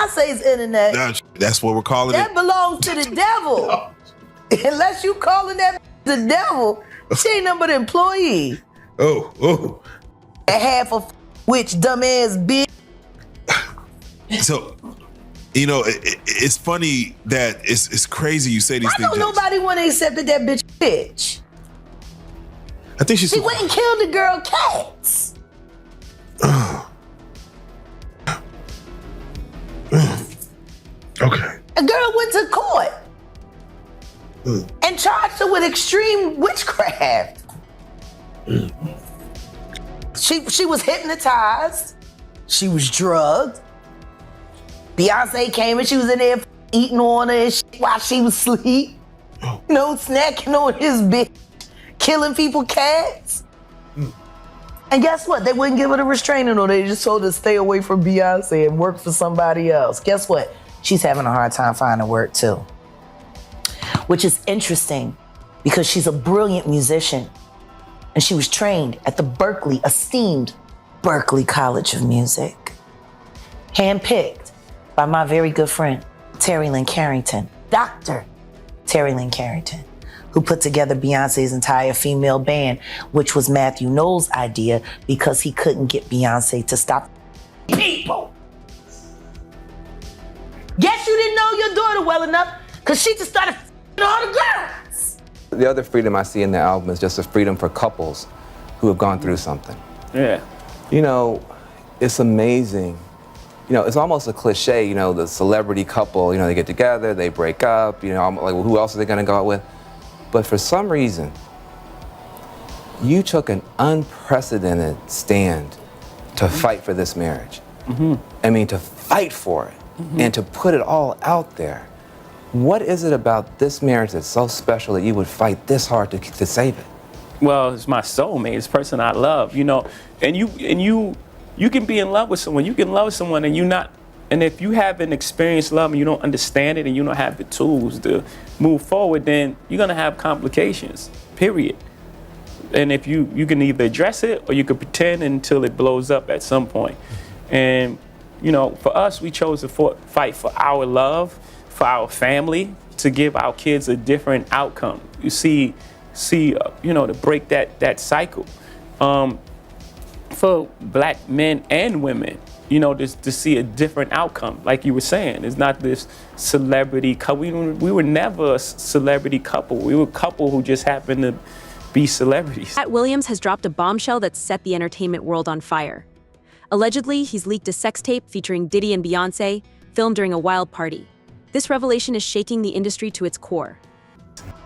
Beyonce's internet. That's what we're calling that it. That belongs to the devil. Unless you calling that the devil, she ain't nothing but an employee. Oh. And half of which dumbass bitch. So, you know, it's funny that it's crazy you say these things. Why don't nobody want to accept that bitch bitch? I think she went and killed the girl Katt. Okay. A girl went to court and charged her with extreme witchcraft. She was hypnotized. She was drugged. Beyonce came and she was in there eating on her and shit while she was asleep. You know, snacking on his bitch, killing people, cats. And guess what? They wouldn't give her the restraining order. They just told her to stay away from Beyonce and work for somebody else. Guess what? She's having a hard time finding work too. Which is interesting because she's a brilliant musician. And she was trained at the esteemed Berklee College of Music. Handpicked by my very good friend, Terry Lynn Carrington, Dr. Terry Lynn Carrington, who put together Beyonce's entire female band, which was Matthew Knowles' idea because he couldn't get Beyonce to stop people. Guess you didn't know your daughter well enough because she just started all the girls. The other freedom I see in the album is just a freedom for couples who have gone through something. Yeah. You know, it's amazing. You know, it's almost a cliche, you know, the celebrity couple, you know, they get together, they break up, you know, I'm like, well, who else are they gonna go out with? But for some reason, you took an unprecedented stand to fight for this marriage. I mean, to fight for it and to put it all out there. What is it about this marriage that's so special that you would fight this hard to save it? Well, it's my soulmate, it's the person I love, you know, and you can be in love with someone, you can love someone and if you haven't experienced love and you don't understand it and you don't have the tools to move forward, then you're gonna have complications, period. And if you can either address it or you can pretend until it blows up at some point. And, you know, for us, we chose to fight for our love, for our family, to give our kids a different outcome. You see, you know, to break that cycle. For black men and women, you know, to see a different outcome. Like you were saying, it's not this celebrity couple. We were never a celebrity couple. We were a couple who just happened to be celebrities. Katt Williams has dropped a bombshell that set the entertainment world on fire. Allegedly, he's leaked a sex tape featuring Diddy and Beyoncé, filmed during a wild party. This revelation is shaking the industry to its core.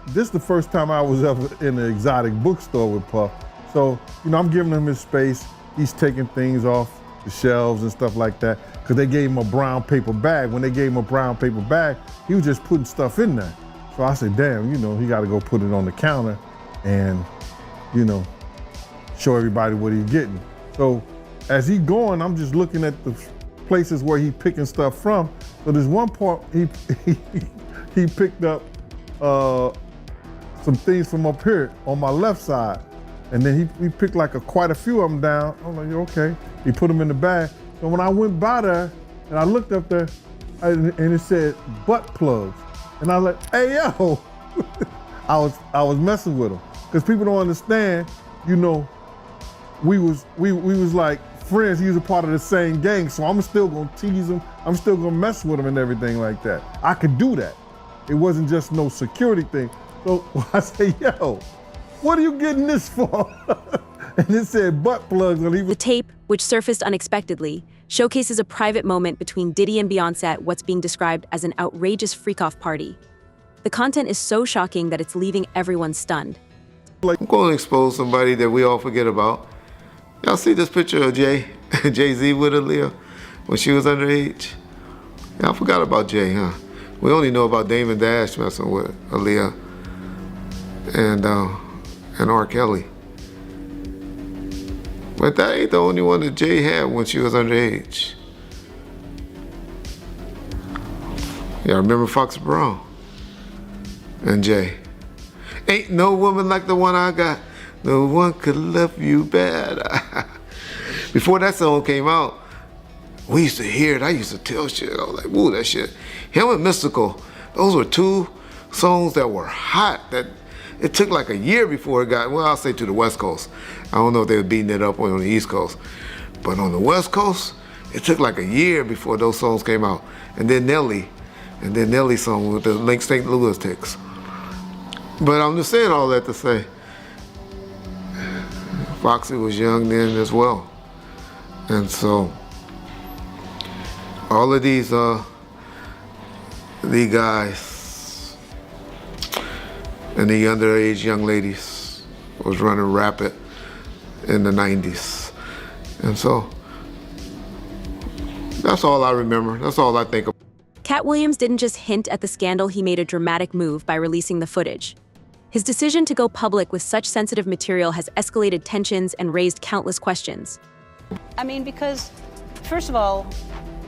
This is the first time I was ever in an exotic bookstore with Puff. So, you know, I'm giving him his space. He's taking things off the shelves and stuff like that, because they gave him a brown paper bag. When they gave him a brown paper bag, he was just putting stuff in there. So I said, damn, you know, he got to go put it on the counter and, you know, show everybody what he's getting. So as he going, I'm just looking at the places where he picking stuff from. So there's one part he picked up some things from up here on my left side. And then he picked like quite a few of them down. I'm like, okay. He put them in the bag. So when I went by there and I looked up there and it said butt plugs. And I was like, hey, yo. I was messing with him. Because people don't understand, you know, we was like friends. He was a part of the same gang. So I'm still gonna tease him. I'm still gonna mess with him and everything like that. I could do that. It wasn't just no security thing. So I say, yo, what are you getting this for? And it said butt plugs. The tape, which surfaced unexpectedly, showcases a private moment between Diddy and Beyoncé at what's being described as an outrageous freak-off party. The content is so shocking that it's leaving everyone stunned. I'm going to expose somebody that we all forget about. Y'all see this picture of Jay-Z with Aaliyah when she was underage? Y'all forgot about Jay, huh? We only know about Damon Dash messing with Aaliyah and R. Kelly. But that ain't the only one that Jay had when she was underage. Y'all remember Fox Brown and Jay? Ain't no woman like the one I got. No one could love you better. Before that song came out, we used to hear it. I used to tell shit. I was like, woo, that shit. Him and Mystical, those were two songs that were hot. That it took like a year before it got, well, I'll say to the West Coast. I don't know if they were beating it up on the East Coast. But on the West Coast, it took like a year before those songs came out. And then Nelly's song with the Link St. Louis ticks. But I'm just saying all that to say, Foxy was young then as well. And so, all of these guys and the underage young ladies was running rapid in the 90s. And so, that's all I remember. That's all I think of. Katt Williams didn't just hint at the scandal, he made a dramatic move by releasing the footage. His decision to go public with such sensitive material has escalated tensions and raised countless questions. I mean, because, first of all,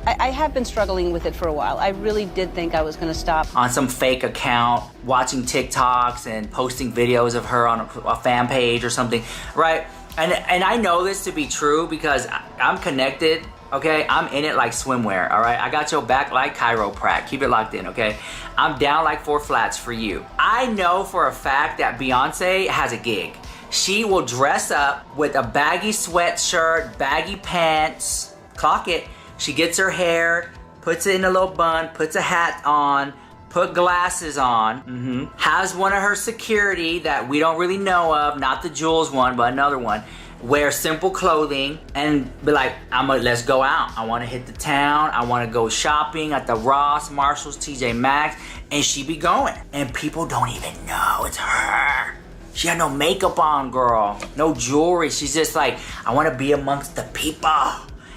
I have been struggling with it for a while. I really did think I was going to stop. On some fake account, watching TikToks and posting videos of her on a fan page or something, right? And I know this to be true because I'm connected, okay? I'm in it like swimwear, all right? I got your back like chiropract. Keep it locked in, okay? I'm down like 4 flats for you. I know for a fact that Beyoncé has a gig. She will dress up with a baggy sweatshirt, baggy pants, clock it. She gets her hair, puts it in a little bun, puts a hat on, put glasses on, has one of her security that we don't really know of, not the Jules one, but another one, wear simple clothing and be like, let's go out. I wanna hit the town. I wanna go shopping at the Ross, Marshalls, TJ Maxx, and she be going. And people don't even know it's her. She had no makeup on, girl, no jewelry. She's just like, I wanna be amongst the people.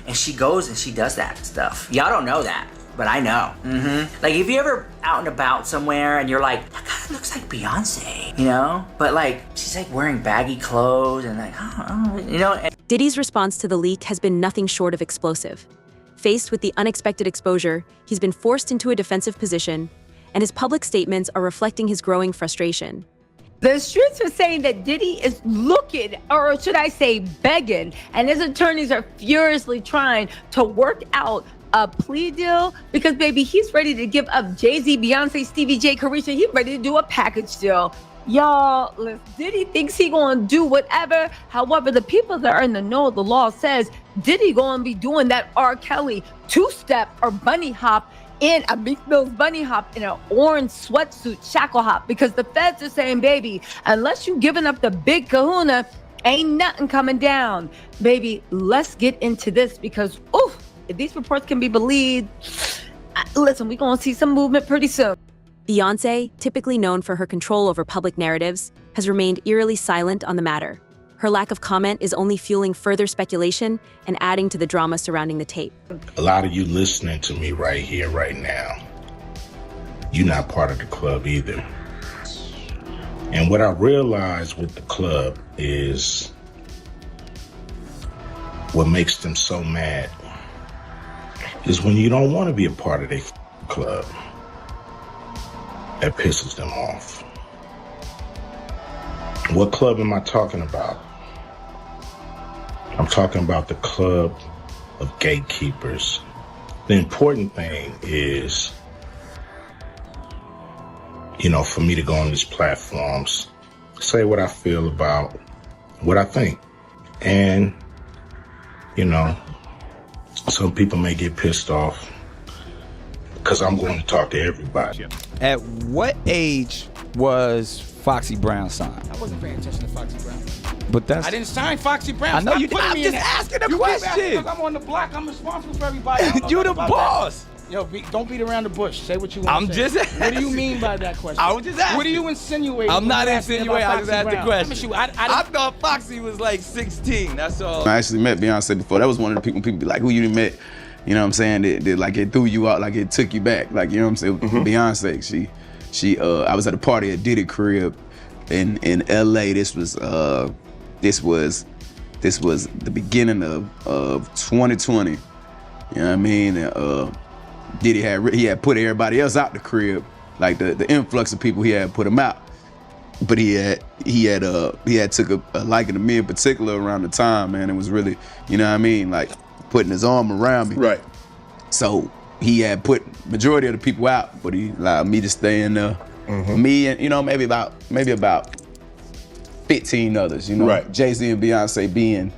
And she goes and she does that stuff. Y'all don't know that, but I know. Like if you ever out and about somewhere and you're like, that guy looks like Beyonce, you know? But like, she's like wearing baggy clothes and like, you know? Diddy's response to the leak has been nothing short of explosive. Faced with the unexpected exposure, he's been forced into a defensive position, and his public statements are reflecting his growing frustration. The streets are saying that Diddy is looking, or should I say begging, and his attorneys are furiously trying to work out a plea deal because, baby, he's ready to give up Jay-Z, Beyonce, Stevie J, Carisha. He's ready to do a package deal. Y'all, Diddy thinks he gonna do whatever. However, the people that are in the know of the law says Diddy gonna be doing that R. Kelly two-step or bunny hop in a Meek Mill's bunny hop in an orange sweatsuit shackle hop, because the feds are saying, baby, unless you giving up the big kahuna, ain't nothing coming down. Baby, let's get into this because, oof, if these reports can be believed, listen, we're gonna see some movement pretty soon. Beyoncé, typically known for her control over public narratives, has remained eerily silent on the matter. Her lack of comment is only fueling further speculation and adding to the drama surrounding the tape. A lot of you listening to me right here, right now, you're not part of the club either. And what I realized with the club is what makes them so mad is when you don't want to be a part of their club. That pisses them off. What club am I talking about? I'm talking about the club of gatekeepers. The important thing is, you know, for me to go on these platforms, say what I feel about what I think. And, you know, some people may get pissed off because I'm going to talk to everybody. At what age was Foxy Brown signed? I wasn't paying attention to Foxy Brown. But that's... I didn't sign Foxy Brown. I know you did. I'm I'm just asking a question. I'm on the block. I'm responsible for everybody. You the boss. That. Yo, don't beat around the bush. Say what you want I'm to say. just asking. What do you mean by that question? I was just asking. What are you insinuating? I'm not insinuating. I just asked the question. I thought Foxy was like 16. That's all. I actually met Beyonce before. That was one of the people be like, who you met? You know what I'm saying? That like it threw you out, like it took you back. Like, you know what I'm saying? Beyonce, she I was at a party at Diddy crib in LA. This was the beginning of 2020. You know what I mean? And, Diddy had put everybody else out the crib, like the influx of people, he had put them out. But he had took a liking to me in particular around the time, man. It was really, you know what I mean, like putting his arm around me. Right. So he had put majority of the people out, but he allowed me to stay in there. Me and, you know, maybe about 15 others, you know. Right. Jay-Z and Beyonce being,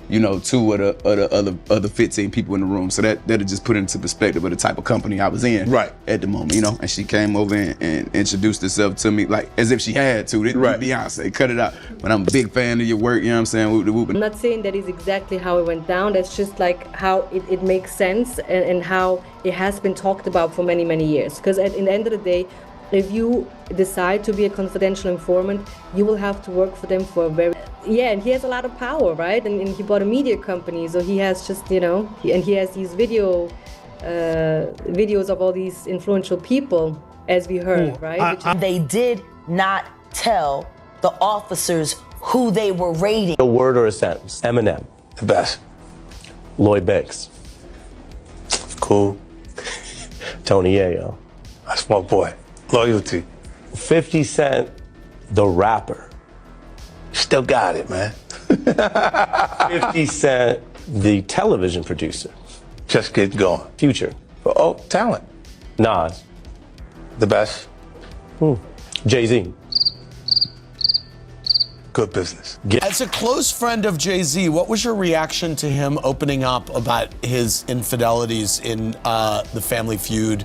you know, 2 of the other 15 people in the room. So that'll just put into perspective of the type of company I was in at the moment, you know. And she came over and introduced herself to me like as if she had to. Beyonce, cut it out. But I'm a big fan of your work, you know what I'm saying? Whoop, whoop. I'm not saying that is exactly how it went down. That's just like how it makes sense and how it has been talked about for many, many years. Because in the end of the day, if you decide to be a confidential informant, you will have to work for them for a very... Yeah, and he has a lot of power, right? And he bought a media company, so he has just, you know, and he has these videos of all these influential people, as we heard, right? They did not tell the officers who they were raiding. A word or a sentence. Eminem, the best. Lloyd Banks, cool. Tony Yayo, that's my boy. Loyalty. 50 Cent, the rapper. Still got it, man. 50 Cent, the television producer. Just getting going. Future. Oh, talent. Nas. The best. Jay-Z. Good business. As a close friend of Jay-Z, what was your reaction to him opening up about his infidelities in the Family Feud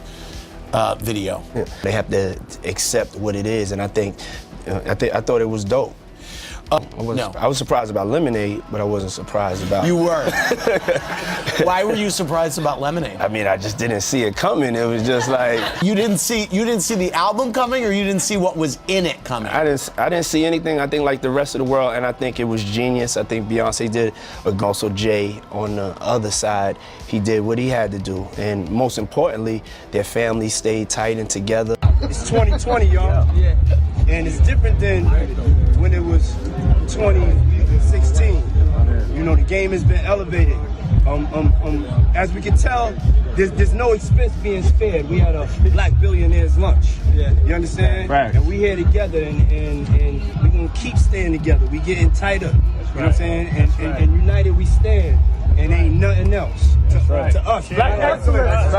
video? They have to accept what it is, and I thought it was dope. I was surprised about Lemonade, but I wasn't surprised about... You were. Why were you surprised about Lemonade? I mean, I just didn't see it coming. It was just like... You didn't see the album coming, or you didn't see what was in it coming? I didn't see anything. I think like the rest of the world, and I think it was genius. I think Beyonce did, but also Jay on the other side, he did what he had to do. And most importantly, their family stayed tight and together. It's 2020, y'all. Yeah. And it's different than when it was 2016. You know, the game has been elevated. As we can tell, there's no expense being spared. We had a black billionaire's lunch. Yeah. You understand? Right. And we here together, and we're gonna keep staying together. We getting tighter. You know what I'm saying? And united we stand. And ain't nothing else to us. Black excellence.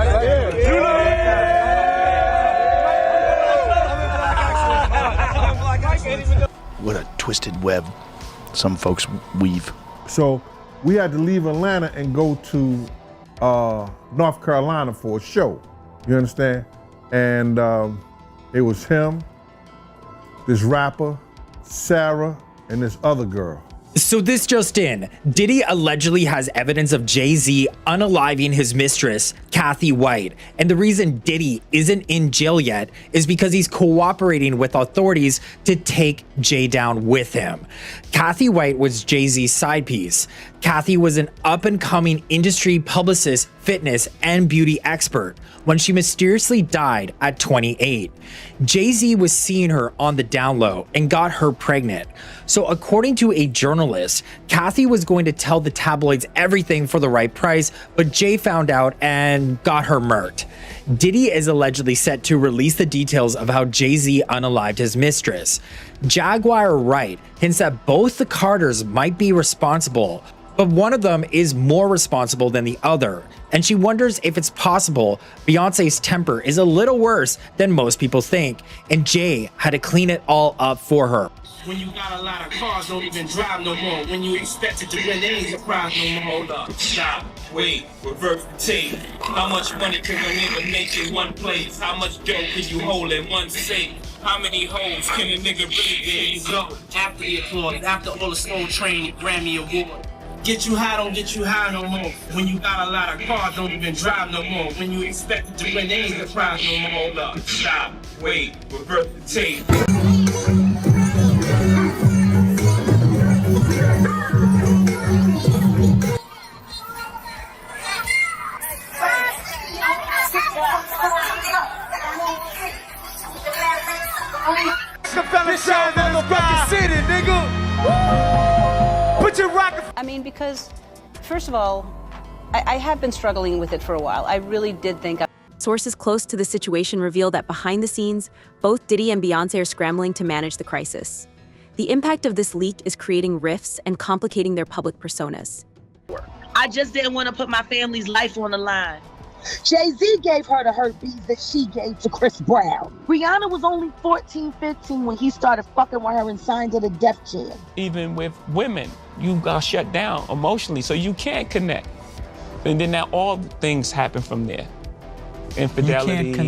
What a twisted web some folks weave. So we had to leave Atlanta and go to North Carolina for a show. You understand? And it was him, this rapper, Sarah, and this other girl. So this just in, Diddy allegedly has evidence of Jay-Z unaliving his mistress, Kathy White. And the reason Diddy isn't in jail yet is because he's cooperating with authorities to take Jay down with him. Kathy White was Jay-Z's side piece. Kathy was an up-and-coming industry publicist, fitness, and beauty expert when she mysteriously died at 28. Jay-Z was seeing her on the down low and got her pregnant. So according to a journalist, Kathy was going to tell the tabloids everything for the right price, but Jay found out and got her murked. Diddy is allegedly set to release the details of how Jay-Z unalived his mistress. Jaguar Wright hints that both the Carters might be responsible, but one of them is more responsible than the other, and she wonders if it's possible Beyonce's temper is a little worse than most people think, and Jay had to clean it all up for her. When you got a lot of cars, don't even drive no more. When you expected to win, they ain't surprised no more. Hold up, stop, wait, reverse the tape. How much money can a nigga make in one place? How much dough can you hold in one safe? How many hoes can a nigga really get? Go after the applause, after all the Soul Train Grammy Award. Get you high, don't get you high no more. When you got a lot of cars, don't even drive no more. When you expected to win, they ain't surprised no more. Hold up, stop, wait, reverse the tape. I mean, because, first of all, I have been struggling with it for a while. I really did think... Sources close to the situation reveal that behind the scenes, both Diddy and Beyoncé are scrambling to manage the crisis. The impact of this leak is creating rifts and complicating their public personas. I just didn't want to put my family's life on the line. Jay-Z gave her the herpes that she gave to Chris Brown. Rihanna was only 14, 15 when he started fucking with her and signed her to Def Jam. Even with women, you got shut down emotionally, so you can't connect. And then now all things happen from there. Infidelity.